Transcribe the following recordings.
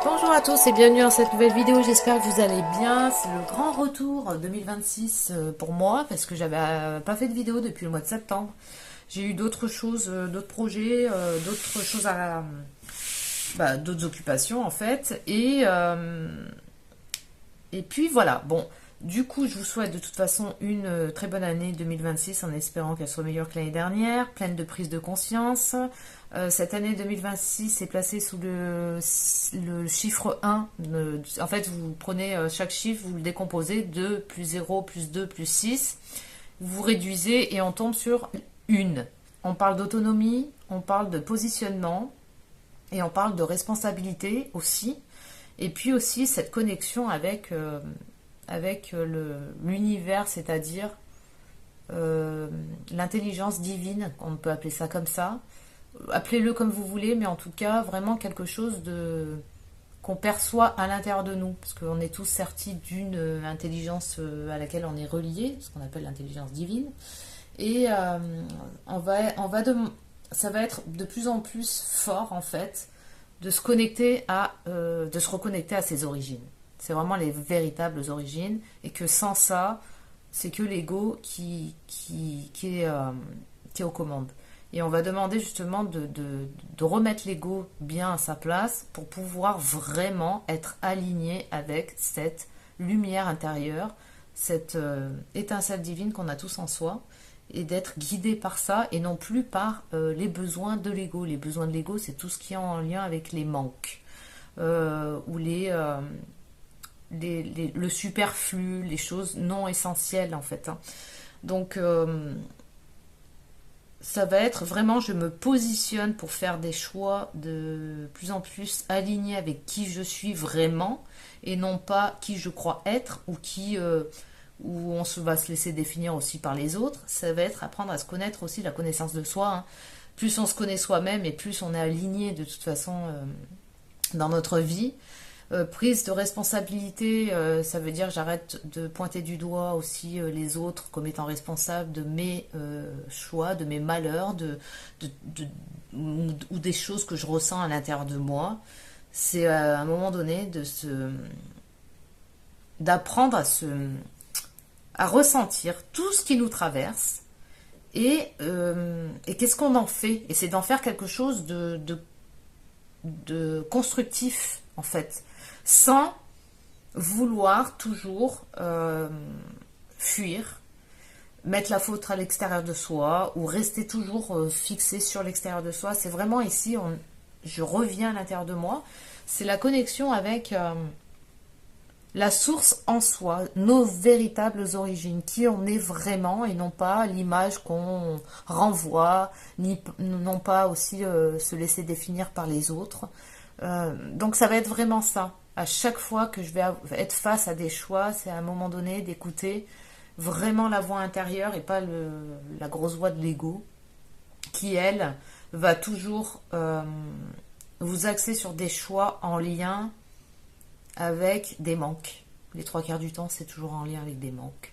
Bonjour à tous et bienvenue dans cette nouvelle vidéo, j'espère que vous allez bien. C'est le grand retour 2026 pour moi parce que j'avais pas fait de vidéo depuis le mois de septembre. J'ai eu d'autres choses, d'autres projets, d'autres choses d'autres occupations en fait. Et puis voilà, bon, du coup je vous souhaite de toute façon une très bonne année 2026 en espérant qu'elle soit meilleure que l'année dernière, pleine de prise de conscience. Cette année 2026 est placée sous le chiffre 1. En fait, vous prenez chaque chiffre, vous le décomposez, 2 plus 0 plus 2 plus 6. Vous réduisez et on tombe sur une. On parle d'autonomie, on parle de positionnement et on parle de responsabilité aussi. Et puis aussi cette connexion avec l'univers, c'est-à-dire l'intelligence divine, on peut appeler ça comme ça. Appelez-le comme vous voulez, mais en tout cas, vraiment quelque chose qu'on perçoit à l'intérieur de nous, parce qu'on est tous sertis d'une intelligence à laquelle on est relié, ce qu'on appelle l'intelligence divine. Et ça va être de plus en plus fort, en fait, de se reconnecter à ses origines. C'est vraiment les véritables origines, et que sans ça, c'est que l'ego qui est aux commandes. Et on va demander justement de remettre l'ego bien à sa place pour pouvoir vraiment être aligné avec cette lumière intérieure, cette étincelle divine qu'on a tous en soi, et d'être guidé par ça et non plus par les besoins de l'ego. Les besoins de l'ego, c'est tout ce qui est en lien avec les manques, ou le superflu, les choses non essentielles en fait. Hein. Donc ça va être vraiment, je me positionne pour faire des choix de plus en plus alignés avec qui je suis vraiment et non pas qui je crois être où va se laisser définir aussi par les autres. Ça va être apprendre à se connaître aussi, la connaissance de soi. Hein. Plus on se connaît soi-même et plus on est aligné de toute façon dans notre vie. Prise de responsabilité, ça veut dire j'arrête de pointer du doigt aussi les autres comme étant responsables de mes choix, de mes malheurs, ou des choses que je ressens à l'intérieur de moi. C'est à un moment donné d'apprendre à ressentir tout ce qui nous traverse et qu'est-ce qu'on en fait. Et c'est d'en faire quelque chose de constructif en fait, sans vouloir toujours fuir, mettre la faute à l'extérieur de soi ou rester toujours fixé sur l'extérieur de soi. C'est vraiment ici, je reviens à l'intérieur de moi. C'est la connexion avec la source en soi, nos véritables origines, qui on est vraiment et non pas l'image qu'on renvoie, non pas aussi se laisser définir par les autres. Donc ça va être vraiment ça. À chaque fois que je vais être face à des choix, c'est à un moment donné d'écouter vraiment la voix intérieure et pas la grosse voix de l'ego qui, elle, va toujours vous axer sur des choix en lien avec des manques. Les trois quarts du temps, c'est toujours en lien avec des manques.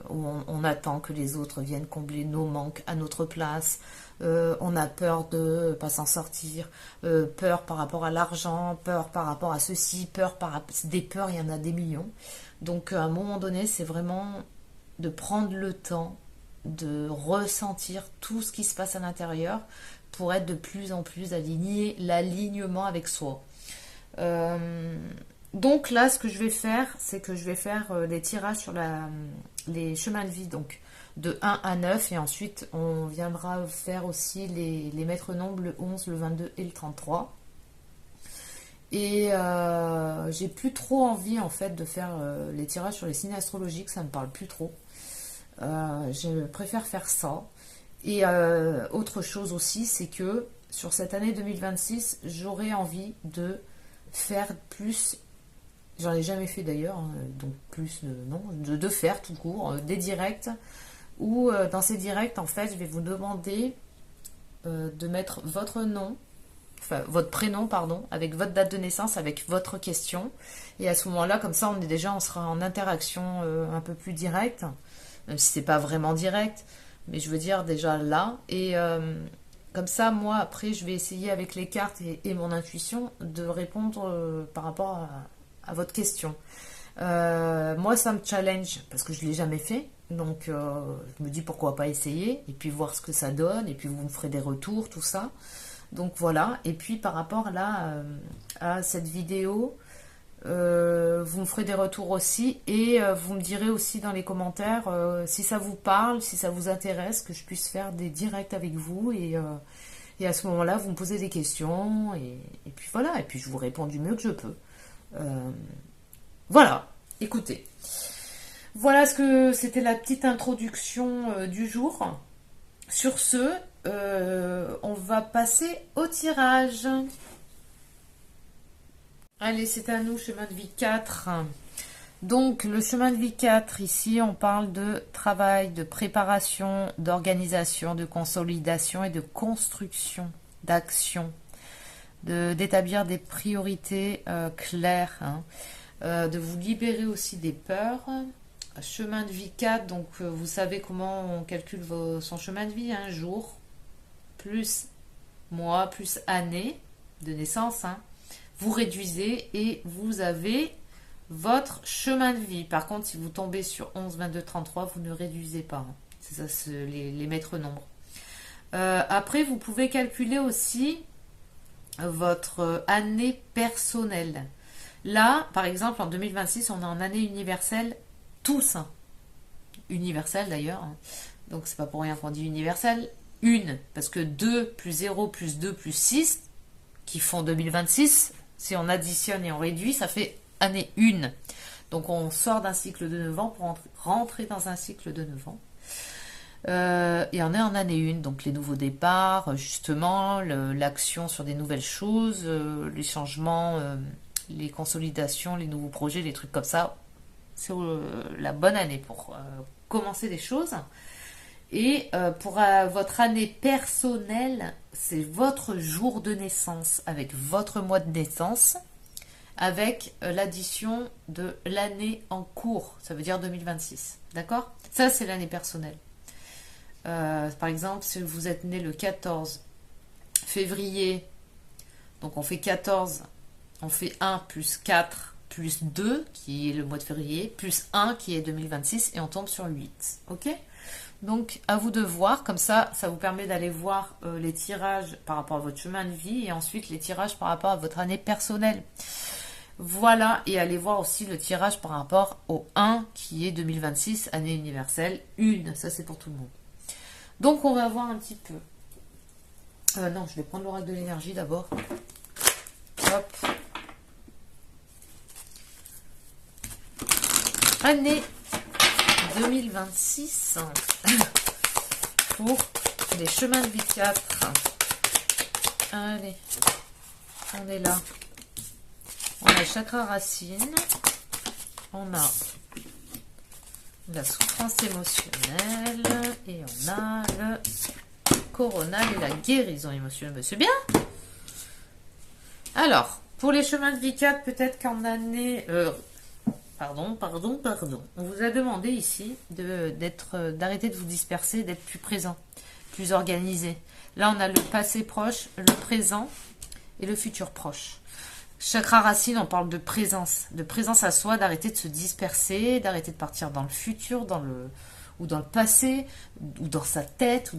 Où on attend que les autres viennent combler nos manques à notre place. On a peur de ne pas s'en sortir, peur par rapport à l'argent, peur par rapport à ceci, des peurs, il y en a des millions. Donc à un moment donné, c'est vraiment de prendre le temps de ressentir tout ce qui se passe à l'intérieur pour être de plus en plus aligné, l'alignement avec soi. Donc là, ce que je vais faire, c'est que je vais faire des tirages sur les chemins de vie, donc de 1 à 9, et ensuite on viendra faire aussi les maîtres nombres, le 11, le 22 et le 33. Et j'ai plus trop envie en fait de faire les tirages sur les signes astrologiques, ça me parle plus trop. Je préfère faire ça. Et autre chose aussi, c'est que sur cette année 2026, j'aurais envie de faire plus, j'en ai jamais fait d'ailleurs, hein, donc plus non, de faire tout court des directs où dans ces directs en fait je vais vous demander de mettre votre nom, enfin votre prénom pardon, avec votre date de naissance, avec votre question, et à ce moment-là comme ça on sera en interaction un peu plus directe, même si c'est pas vraiment direct, mais je veux dire déjà là, et Comme ça, moi, après, je vais essayer avec les cartes et mon intuition de répondre par rapport à votre question. Moi, ça me challenge parce que je ne l'ai jamais fait. Donc, je me dis pourquoi pas essayer et puis voir ce que ça donne. Et puis, vous me ferez des retours, tout ça. Donc, voilà. Et puis, par rapport là à cette vidéo, vous me ferez des retours aussi. Et vous me direz aussi dans les commentaires si ça vous parle, si ça vous intéresse, que je puisse faire des directs avec vous. Et à ce moment-là, vous me posez des questions. Et puis, voilà. Et puis, je vous réponds du mieux que je peux. Euh, voilà, écoutez. Voilà ce que c'était la petite introduction du jour. Sur ce, on va passer au tirage. Allez, c'est à nous, chemin de vie 4. Donc, le chemin de vie 4, ici, on parle de travail, de préparation, d'organisation, de consolidation et de construction, d'action, d'établir des priorités claires, hein. De vous libérer aussi des peurs. Chemin de vie 4, donc vous savez comment on calcule son chemin de vie, un jour, plus mois, plus année de naissance, hein. Vous réduisez et vous avez votre chemin de vie. Par contre, si vous tombez sur 11, 22, 33, vous ne réduisez pas, hein. C'est ça, c'est les maîtres nombres. Après, vous pouvez calculer aussi votre année personnelle. Là, par exemple, en 2026, on est en année universelle, tous, hein. Universelle d'ailleurs, hein. Donc c'est pas pour rien qu'on dit universelle. Une, parce que 2 plus 0 plus 2 plus 6, qui font 2026, si on additionne et on réduit, ça fait année 1. Donc on sort d'un cycle de 9 ans pour rentrer dans un cycle de 9 ans. Et on est en année 1, donc les nouveaux départs, justement, l'action sur des nouvelles choses, les changements, les consolidations, les nouveaux projets, les trucs comme ça. C'est la bonne année pour commencer des choses. Et pour votre année personnelle, c'est votre jour de naissance avec votre mois de naissance, avec l'addition de l'année en cours. Ça veut dire 2026. D'accord? Ça, c'est l'année personnelle. Par exemple, si vous êtes né le 14 février, donc on fait 14, on fait 1 plus 4 plus 2, qui est le mois de février, plus 1, qui est 2026, et on tombe sur 8. Ok? Donc, à vous de voir, comme ça vous permet d'aller voir les tirages par rapport à votre chemin de vie, et ensuite les tirages par rapport à votre année personnelle. Voilà, et allez voir aussi le tirage par rapport au 1, qui est 2026, année universelle, 1, ça c'est pour tout le monde. Donc, on va voir un petit peu. Non, je vais prendre l'oracle de l'énergie d'abord. Hop. Année 2026 pour les chemins de vie 4. Allez, on est là. On a le chakra racine. On a la souffrance émotionnelle. Et on a le coronal et la guérison émotionnelle. C'est bien. Alors, pour les chemins de vie 4, peut-être qu'en année... Pardon. On vous a demandé ici d'arrêter de vous disperser, d'être plus présent, plus organisé. Là, on a le passé proche, le présent et le futur proche. Chakra racine, on parle de présence à soi, d'arrêter de se disperser, d'arrêter de partir dans le futur, dans le passé, ou dans sa tête, ou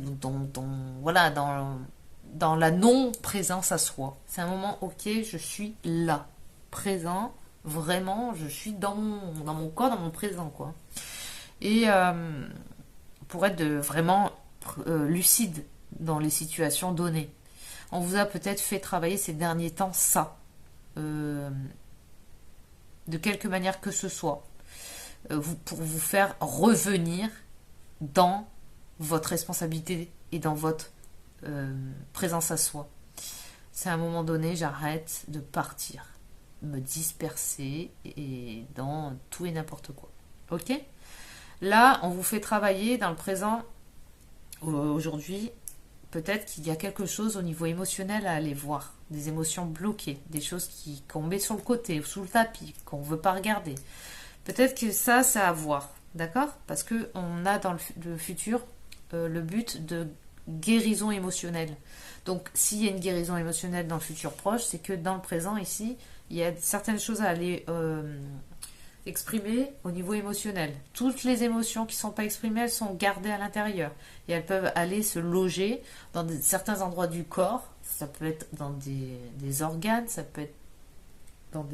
dans la non-présence à soi. C'est un moment, ok, je suis là, présent. Vraiment, je suis dans mon corps, dans mon présent, quoi. Et pour être vraiment lucide dans les situations données. On vous a peut-être fait travailler ces derniers temps ça. De quelque manière que ce soit. Pour vous faire revenir dans votre responsabilité et dans votre présence à soi. C'est à un moment donné, j'arrête de partir, me disperser et dans tout et n'importe quoi. Ok? Là, on vous fait travailler dans le présent. Aujourd'hui, peut-être qu'il y a quelque chose au niveau émotionnel à aller voir. Des émotions bloquées, des choses qu'on met sur le côté ou sous le tapis, qu'on ne veut pas regarder. Peut-être que ça, c'est à voir. D'accord? Parce qu'on a dans le futur le but de guérison émotionnelle. Donc, s'il y a une guérison émotionnelle dans le futur proche, c'est que dans le présent, ici, il y a certaines choses à aller exprimer au niveau émotionnel. Toutes les émotions qui ne sont pas exprimées, elles sont gardées à l'intérieur. Et elles peuvent aller se loger dans certains endroits du corps. Ça peut être dans des organes, ça peut être dans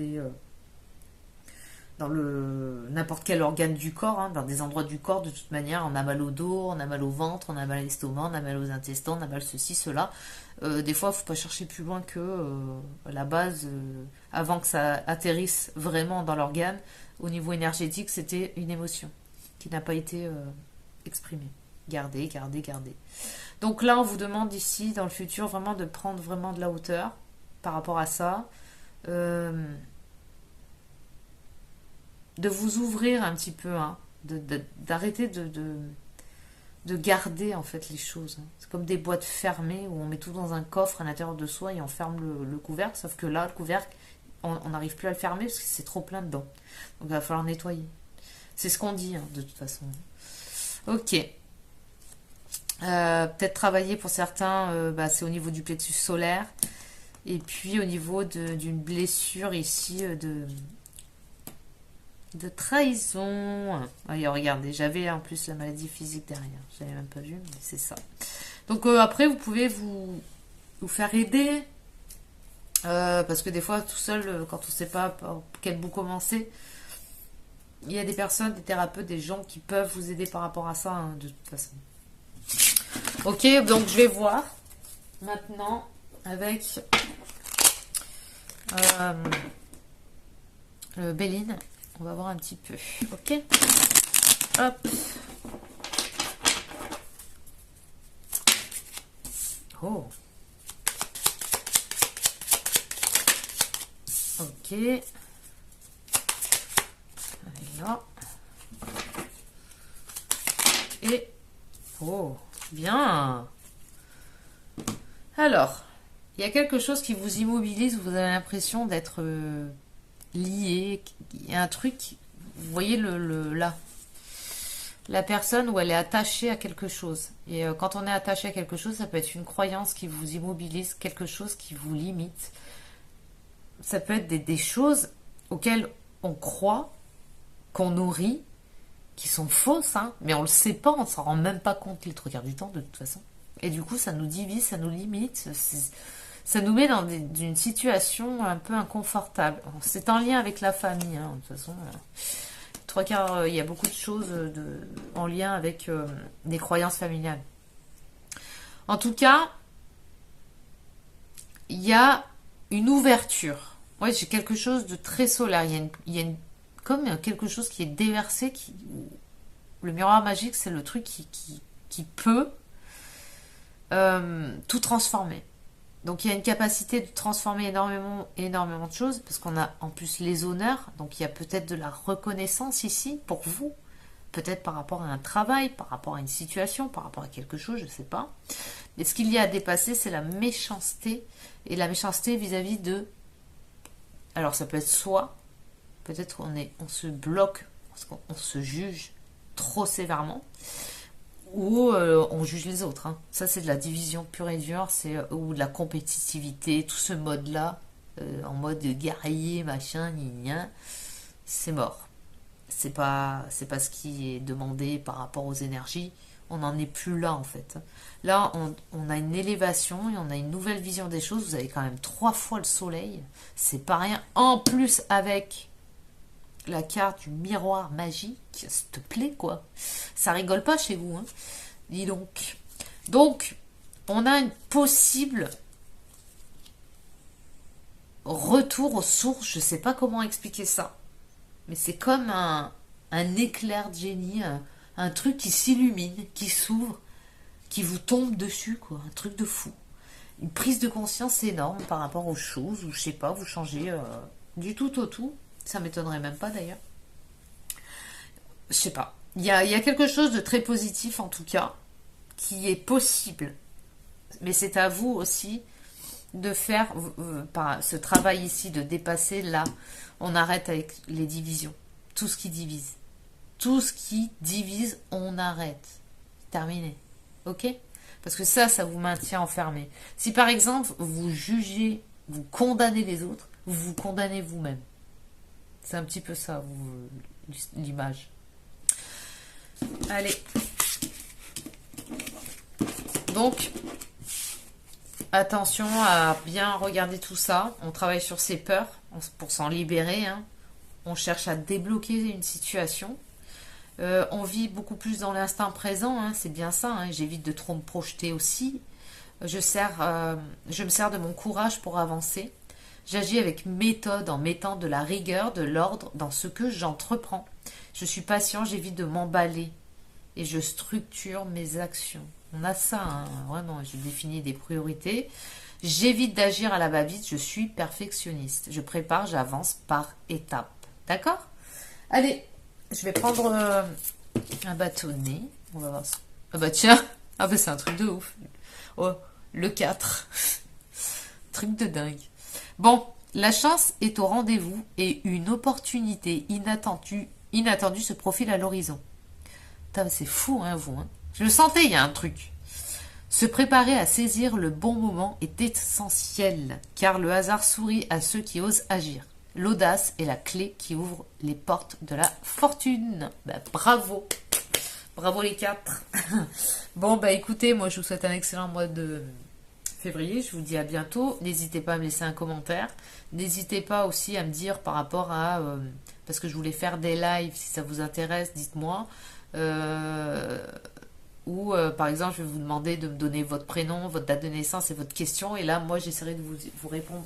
dans n'importe quel organe du corps, hein, dans des endroits du corps. De toute manière, on a mal au dos, on a mal au ventre, on a mal à l'estomac, on a mal aux intestins, on a mal ceci, cela. Des fois, il ne faut pas chercher plus loin que la base, avant que ça atterrisse vraiment dans l'organe. Au niveau énergétique, c'était une émotion qui n'a pas été exprimée. Gardez, gardez, gardez. Donc là, on vous demande ici, dans le futur, vraiment de prendre vraiment de la hauteur par rapport à ça. De vous ouvrir un petit peu, hein, d'arrêter de garder en fait les choses. C'est comme des boîtes fermées où on met tout dans un coffre à l'intérieur de soi et on ferme le couvercle, sauf que là, le couvercle, on n'arrive plus à le fermer parce que c'est trop plein dedans. Donc il va falloir nettoyer. C'est ce qu'on dit, hein, de toute façon. Ok. Peut-être travailler pour certains, c'est au niveau du plexus solaire. Et puis au niveau d'une blessure ici de trahison. Allez, regardez, j'avais en plus la maladie physique derrière. Je n'avais même pas vu, mais c'est ça. Donc après, vous pouvez vous faire aider. Parce que des fois, tout seul, quand on ne sait pas par quel bout commencer, il y a des personnes, des thérapeutes, des gens qui peuvent vous aider par rapport à ça, hein, de toute façon. Ok, donc je vais voir maintenant avec Béline. On va voir un petit peu. Ok. Hop. Oh. Ok. Allez, là. Et... Oh, bien. Alors, il y a quelque chose qui vous immobilise, vous avez l'impression d'être lié. Il y a un truc, vous voyez là. La personne où elle est attachée à quelque chose. Et quand on est attaché à quelque chose, ça peut être une croyance qui vous immobilise, quelque chose qui vous limite. Ça peut être des choses auxquelles on croit, qu'on nourrit, qui sont fausses, hein, mais on le sait pas, on s'en rend même pas compte les trois quarts du temps de toute façon. Et du coup, ça nous divise, ça nous limite, ça nous met dans une situation un peu inconfortable. C'est en lien avec la famille, hein, de toute façon. Trois quarts, il y a beaucoup de choses en lien avec des croyances familiales. En tout cas, il y a une ouverture. Ouais, j'ai quelque chose de très solaire. Il y a comme quelque chose qui est déversé. Le miroir magique, c'est le truc qui peut tout transformer. Donc il y a une capacité de transformer énormément de choses, parce qu'on a en plus les honneurs, donc il y a peut-être de la reconnaissance ici pour vous, peut-être par rapport à un travail, par rapport à une situation, par rapport à quelque chose, je ne sais pas. Mais ce qu'il y a à dépasser, c'est la méchanceté, et la méchanceté vis-à-vis de... Alors ça peut être soi, peut-être on se bloque, parce qu'on se juge trop sévèrement, ou on juge les autres. Hein. Ça, c'est de la division pure et dure, ou de la compétitivité, tout ce mode-là, en mode guerrier, machin, gna, c'est mort. C'est pas ce qui est demandé par rapport aux énergies. On n'en est plus là, en fait. Là, on a une élévation et on a une nouvelle vision des choses. Vous avez quand même 3 fois le soleil. C'est pas rien. En plus, avec la carte du miroir magique, s'il te plaît, quoi. Ça rigole pas chez vous, hein. Dis donc. Donc, on a une possible retour aux sources. Je sais pas comment expliquer ça. Mais c'est comme un éclair de génie, un truc qui s'illumine, qui s'ouvre, qui vous tombe dessus, quoi. Un truc de fou. Une prise de conscience énorme par rapport aux choses, ou je sais pas, vous changez du tout au tout. Ça m'étonnerait même pas d'ailleurs. Je sais pas. Il y a quelque chose de très positif en tout cas, qui est possible. Mais c'est à vous aussi de faire ce travail ici, de dépasser là. On arrête avec les divisions. Tout ce qui divise. Tout ce qui divise, on arrête. Terminé. Ok ? Parce que ça vous maintient enfermé. Si par exemple, vous jugez, vous condamnez les autres, vous vous condamnez vous-même. C'est un petit peu ça, l'image. Allez. Donc, attention à bien regarder tout ça. On travaille sur ses peurs pour s'en libérer. Hein. On cherche à débloquer une situation. On vit beaucoup plus dans l'instant présent. Hein. C'est bien ça. Hein. J'évite de trop me projeter aussi. Je me sers de mon courage pour avancer. J'agis avec méthode en mettant de la rigueur, de l'ordre dans ce que j'entreprends. Je suis patient, j'évite de m'emballer et je structure mes actions. On a ça, hein, vraiment. Je définis des priorités. J'évite d'agir à la va-vite, je suis perfectionniste. Je prépare, j'avance par étapes. D'accord? Allez, je vais prendre un bâtonnet. On va voir ça. Ah bah tiens, ah bah c'est un truc de ouf. Oh, le 4. Truc de dingue. Bon, la chance est au rendez-vous et une opportunité inattendue se profile à l'horizon. C'est fou, hein, vous. Hein. Je le sentais, il y a un truc. Se préparer à saisir le bon moment est essentiel, car le hasard sourit à ceux qui osent agir. L'audace est la clé qui ouvre les portes de la fortune. Bah, bravo. Bravo les 4. Bon, bah écoutez, moi je vous souhaite un excellent mois de février. Je vous dis à bientôt. N'hésitez pas à me laisser un commentaire. N'hésitez pas aussi à me dire par rapport à... parce que je voulais faire des lives, si ça vous intéresse, dites-moi. Ou par exemple, je vais vous demander de me donner votre prénom, votre date de naissance et votre question. Et là, moi, j'essaierai de vous répondre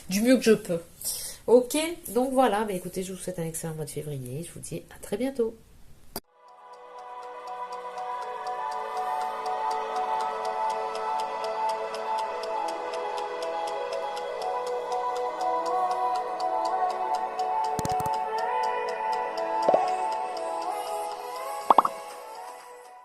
du mieux que je peux. Ok, donc voilà. Bah, écoutez, je vous souhaite un excellent mois de février. Je vous dis à très bientôt.